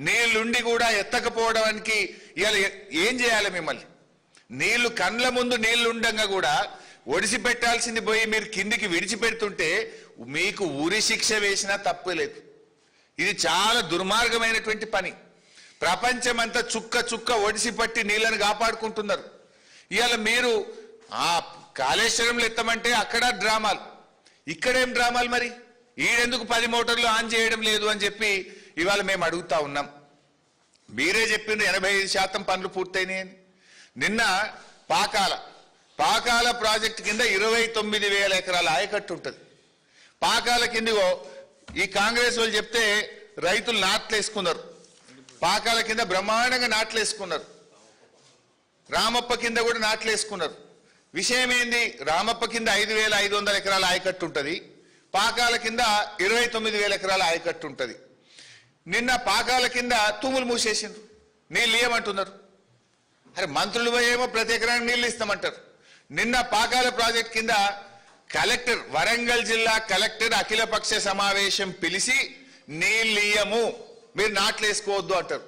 నీళ్లుండి కూడా ఎత్తకపోవడానికి ఇవాళ ఏం చేయాలి? మిమ్మల్ని నీళ్లు కండ్ల ముందు నీళ్లు ఉండగా కూడా ఒడిసి పెట్టాల్సింది పోయి మీరు కిందికి విడిచిపెడుతుంటే మీకు ఉరి శిక్ష వేసినా తప్పులేదు. ఇది చాలా దుర్మార్గమైనటువంటి పని. ప్రపంచమంతా చుక్క చుక్క ఒడిసి పట్టి నీళ్లను కాపాడుకుంటున్నారు. ఇవాళ మీరు ఆ కాళేశ్వరంలో ఎత్తమంటే అక్కడ డ్రామాలు, ఇక్కడేం డ్రామాలు? మరి ఈడెందుకు 10 మోటార్లు ఆన్ చేయడం లేదు అని చెప్పి ఇవాళ మేము అడుగుతా ఉన్నాం. మీరే చెప్పిండ్రు 85% పనులు పూర్తయినాయని. నిన్న పాకాల ప్రాజెక్టు కింద 29,000 ఎకరాల ఆయకట్టు ఉంటుంది. పాకాల కిందిగో ఈ కాంగ్రెస్ వాళ్ళు చెప్తే రైతులు నాట్లేసుకున్నారు. పాకాల కింద బ్రహ్మాండంగా నాట్లేసుకున్నారు. రామప్ప కింద కూడా నాట్లేసుకున్నారు. విషయం ఏంది? రామప్ప కింద 5,500 ఎకరాల ఆయకట్టు ఉంటుంది, పాకాల కింద 29,000 ఎకరాల ఆయకట్టు ఉంటుంది. నిన్న పాకాల కింద తూములు మూసేసిండ్రు, నీళ్ళు ఇయ్యమంటున్నారు. అరే మంత్రులు ఏమో ప్రతి ఎకరానికి నీళ్ళు ఇస్తామంటారు. నిన్న పాకాల ప్రాజెక్ట్ కింద కలెక్టర్, వరంగల్ జిల్లా కలెక్టర్ అఖిలపక్ష సమావేశం పిలిచి నీళ్ళు ఇయ్యము, మీరు నాట్లేసుకోవద్దు అంటారు.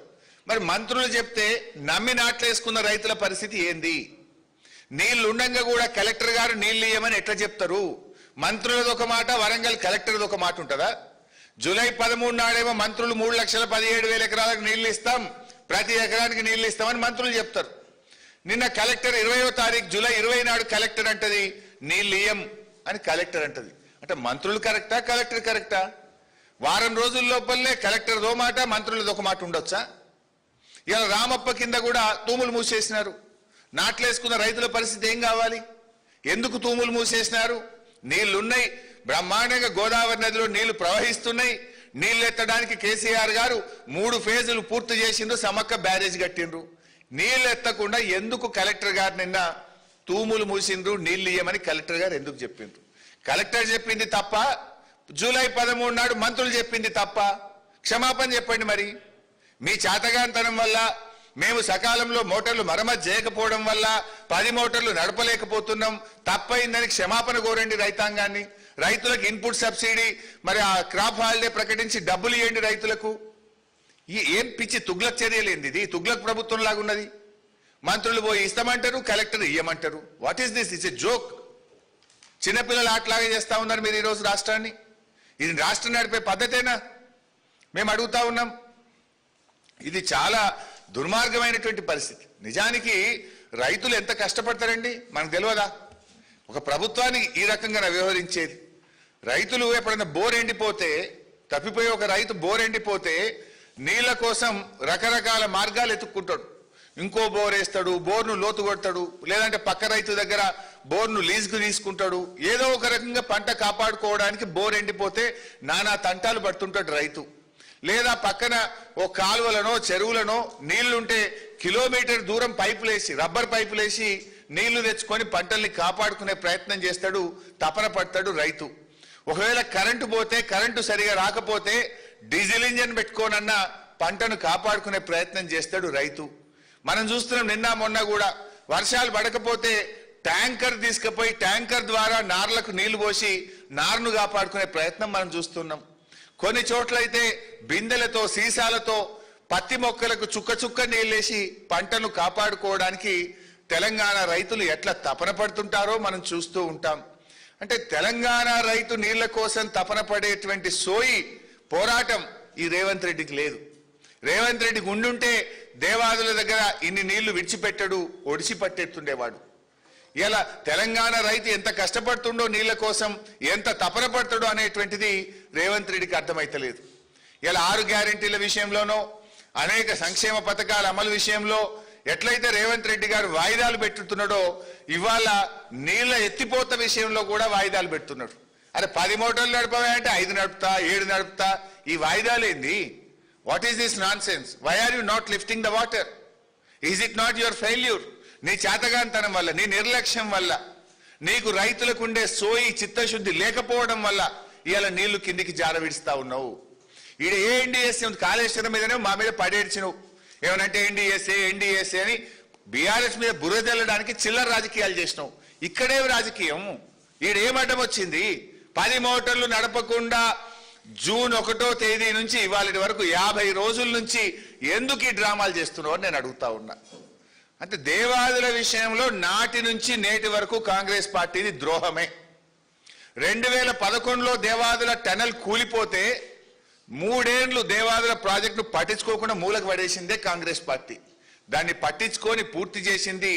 మరి మంత్రులు చెప్తే నమ్మి నాట్లేసుకున్న రైతుల పరిస్థితి ఏంది? నీళ్లు ఉండంగా కూడా కలెక్టర్ గారు నీళ్ళు ఇయ్యమని ఎట్లా చెప్తారు? మంత్రులది ఒక మాట, వరంగల్ కలెక్టర్ది ఒక మాట ఉంటుందా? జూలై 13 నాడేమో మంత్రులు 3,17,000 ఎకరాలకు నీళ్లు ఇస్తాం, ప్రతి ఎకరానికి నీళ్లు ఇస్తామని మంత్రులు చెప్తారు. నిన్న కలెక్టర్ 20వ తారీఖు జూలై 20 నాడు కలెక్టర్ అంటది నీళ్ళు ఇయ్యం అని కలెక్టర్ అంటది. అంటే మంత్రులు కరెక్టా, కలెక్టర్ కరెక్టా? వారం రోజుల లోపలనే కలెక్టర్ దో మాట, మంత్రులది ఒక మాట ఉండొచ్చా? ఇలా రామప్ప కింద కూడా తూములు మూసేసినారు. నాట్లేసుకున్న రైతుల పరిస్థితి ఏం కావాలి? ఎందుకు తూములు మూసేసినారు? నీళ్లున్నాయి, బ్రహ్మాండంగా గోదావరి నదిలో నీళ్లు ప్రవహిస్తున్నాయి. నీళ్లు ఎత్తడానికి కేసీఆర్ గారు 3 ఫేజులు పూర్తి చేసిండ్రు, సమక్క బ్యారేజ్ కట్టిండ్రు. నీళ్లు ఎత్తకుండా ఎందుకు కలెక్టర్ గారు నిన్న తూములు మూసిండ్రు, నీళ్లు ఇయ్యమని కలెక్టర్ గారు ఎందుకు చెప్పిండ్రు? కలెక్టర్ చెప్పింది తప్ప, జూలై 13 నాడు మంత్రులు చెప్పింది తప్ప? క్షమాపణ చెప్పండి. మరి మీ చేతగాంతనం వల్ల, మేము సకాలంలో మోటార్లు మరమ్మతు చేయకపోవడం వల్ల 10 మోటార్లు నడపలేకపోతున్నాం, తప్పైందని క్షమాపణ కోరండి రైతాంగాన్ని. రైతులకు ఇన్పుట్ సబ్సిడీ, మరి ఆ క్రాప్ హాలిడే ప్రకటించి డబ్బులు ఇవ్వండి రైతులకు. ఏం పిచ్చి తుగ్లక్ చర్యలేంది? ఇది తుగ్లక్ ప్రభుత్వం లాగా ఉన్నది. మంత్రులు పోయి ఇస్తామంటారు, కలెక్టర్ ఇయ్యమంటారు. What is this? It's a joke. చిన్నపిల్లలు ఆటలాగా చేస్తా ఉన్నారు మీరు ఈరోజు రాష్ట్రాన్ని. ఇది రాష్ట్రం నడిపే పద్ధతేనా? మేము అడుగుతా ఉన్నాం. ఇది చాలా దుర్మార్గమైనటువంటి పరిస్థితి. నిజానికి రైతులు ఎంత కష్టపడతారండి మనకు తెలియదా? ఒక ప్రభుత్వానికి ఈ రకంగా వ్యవహరించేది. రైతులు ఎప్పుడైనా బోర్ ఎండిపోతే, తప్పిపోయి ఒక రైతు బోర్ ఎండిపోతే నీళ్ల కోసం రకరకాల మార్గాలు ఎత్తుక్కుంటాడు. ఇంకో బోర్ వేస్తాడు, బోర్ను లోతు కొడతాడు, లేదంటే పక్క రైతు దగ్గర బోర్ను లీజుకు తీసుకుంటాడు. ఏదో ఒక రకంగా పంట కాపాడుకోవడానికి బోర్ ఎండిపోతే నానా తంటాలు పడుతుంటాడు రైతు. లేదా పక్కన ఓ కాలువలనో చెరువులనో నీళ్లుంటే కిలోమీటర్ దూరం పైపులేసి, రబ్బర్ పైపులేసి నీళ్లు తెచ్చుకొని పంటల్ని కాపాడుకునే ప్రయత్నం చేస్తాడు, తపన పడతాడు రైతు. ఒకవేళ కరెంటు పోతే, కరెంటు సరిగా రాకపోతే డీజిల్ ఇంజన్ పెట్టుకోనన్నా పంటను కాపాడుకునే ప్రయత్నం చేస్తాడు రైతు. మనం చూస్తున్నాం నిన్న మొన్న కూడా వర్షాలు పడకపోతే ట్యాంకర్ తీసుకుపోయి ట్యాంకర్ ద్వారా నార్లకు నీళ్లు పోసి నారును కాపాడుకునే ప్రయత్నం మనం చూస్తున్నాం. కొన్ని చోట్లయితే బిందెలతో, సీసాలతో పత్తి మొక్కలకు చుక్క చుక్క నీళ్ళేసి పంటను కాపాడుకోవడానికి తెలంగాణ రైతులు ఎట్లా తపన పడుతుంటారో మనం చూస్తూ ఉంటాం. అంటే తెలంగాణ రైతు నీళ్ల కోసం తపన పడేటువంటి సోయి, పోరాటం ఈ రేవంత్ రెడ్డికి లేదు. రేవంత్ రెడ్డికి ఉండుంటే దేవాదుల దగ్గర ఇన్ని నీళ్లు విడిచిపెట్టడు, ఒడిసి పట్టేస్తుండేవాడు. ఇలా తెలంగాణ రైతు ఎంత కష్టపడుతుండో నీళ్ల కోసం, ఎంత తపన పడతాడో అనేటువంటిది రేవంత్ రెడ్డికి అర్థమైతలేదు. ఇలా 6 గ్యారెంటీల విషయంలోనో, అనేక సంక్షేమ పథకాల అమలు విషయంలో ఎట్లయితే రేవంత్ రెడ్డి గారు వాయిదాలు పెట్టుతున్నాడో, ఇవాళ నీళ్ల ఎత్తిపోత విషయంలో కూడా వాయిదాలు పెడుతున్నాడు. అరే 10 మోటార్లు నడపవే అంటే 5 నడుపుతా, 7 నడుపుతా. ఈ వాయిదాలు ఏంది? What is this nonsense? Why are you not lifting the water? Is it not your failure? నీ చేతగాంతనం వల్ల, నీ నిర్లక్ష్యం వల్ల, నీకు రైతులకు ఉండే సోయి, చిత్తశుద్ధి లేకపోవడం వల్ల ఇవాళ నీళ్లు కిందికి జారవిడుస్తా ఉన్నావు. ఈడ ఏ ఎన్డీఎస్ఏ ఉంది? కాళేశ్వరం మీదనే మా మీద పడేడ్చినవు. ఏమనంటే ఎన్డీఎస్ఏ అని బీఆర్ఎస్ మీద బురద తెల్లడానికి చిల్లర రాజకీయాలు చేసినావు. ఇక్కడే రాజకీయం. ఈడేం అడ్డం వచ్చింది? 10 మోటార్లు నడపకుండా జూన్ 1వ తేదీ నుంచి ఇవాళ వరకు 50 రోజుల నుంచి ఎందుకు ఈ డ్రామాలు చేస్తున్నావు అని నేను అడుగుతా ఉన్నా. అంటే దేవాదుల విషయంలో నాటి నుంచి నేటి వరకు కాంగ్రెస్ పార్టీది ద్రోహమే. 2011లో దేవాదుల టనల్ కూలిపోతే 3 ఏళ్లు దేవాదుల ప్రాజెక్టును పట్టించుకోకుండా మూలకు పడేసిందే కాంగ్రెస్ పార్టీ. దాన్ని పట్టించుకొని పూర్తి చేసింది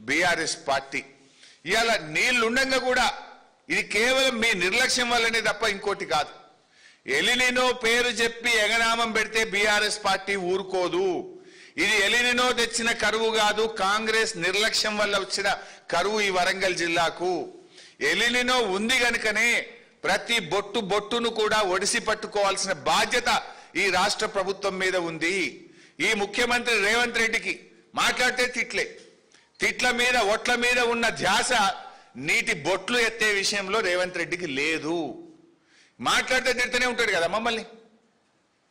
బీఆర్ఎస్ పార్టీ. ఇవాళ నీళ్లుండగా కూడా ఇది కేవలం మీ నిర్లక్ష్యం వల్లనే తప్ప ఇంకోటి కాదు. ఎలినినో పేరు చెప్పి ఎగనామం పెడితే బీఆర్ఎస్ పార్టీ ఊరుకోదు. ఇది ఎలినినో తెచ్చిన కరువు కాదు, కాంగ్రెస్ నిర్లక్ష్యం వల్ల వచ్చిన కరువు ఈ వరంగల్ జిల్లాకు. ఎలినినో ఉంది గనుకనే ప్రతి బొట్టును కూడా ఒడిసి పట్టుకోవాల్సిన బాధ్యత ఈ రాష్ట్ర ప్రభుత్వం మీద ఉంది. ఈ ముఖ్యమంత్రి రేవంత్ రెడ్డికి మాట్లాడితే తిట్ల మీద ఒట్ల మీద ఉన్న ధ్యాస నీటి బొట్లు ఎత్తే విషయంలో రేవంత్ రెడ్డికి లేదు. మాట్లాడితే తిడుతూనే ఉంటాడు కదా మమ్మల్ని.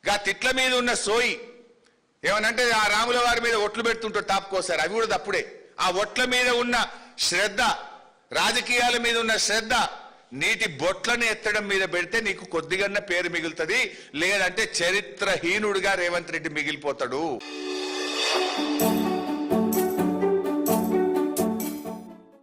గా తిట్ల మీద ఉన్న సోయి ఏమనంటే ఆ రాముల వారి మీద ఒట్లు పెడుతుంటాడు తాపుకోసారి, అవి కూడా తప్పుడే. ఆ ఒట్ల మీద ఉన్న శ్రద్ధ, రాజకీయాల మీద ఉన్న శ్రద్ధ నీటి బొట్లను ఎత్తడం మీద పెడితే నీకు కొద్దిగన్న పేరు మిగులుతుంది, లేదంటే చరిత్రహీనుడిగా రేవంత్ రెడ్డి మిగిలిపోతాడు.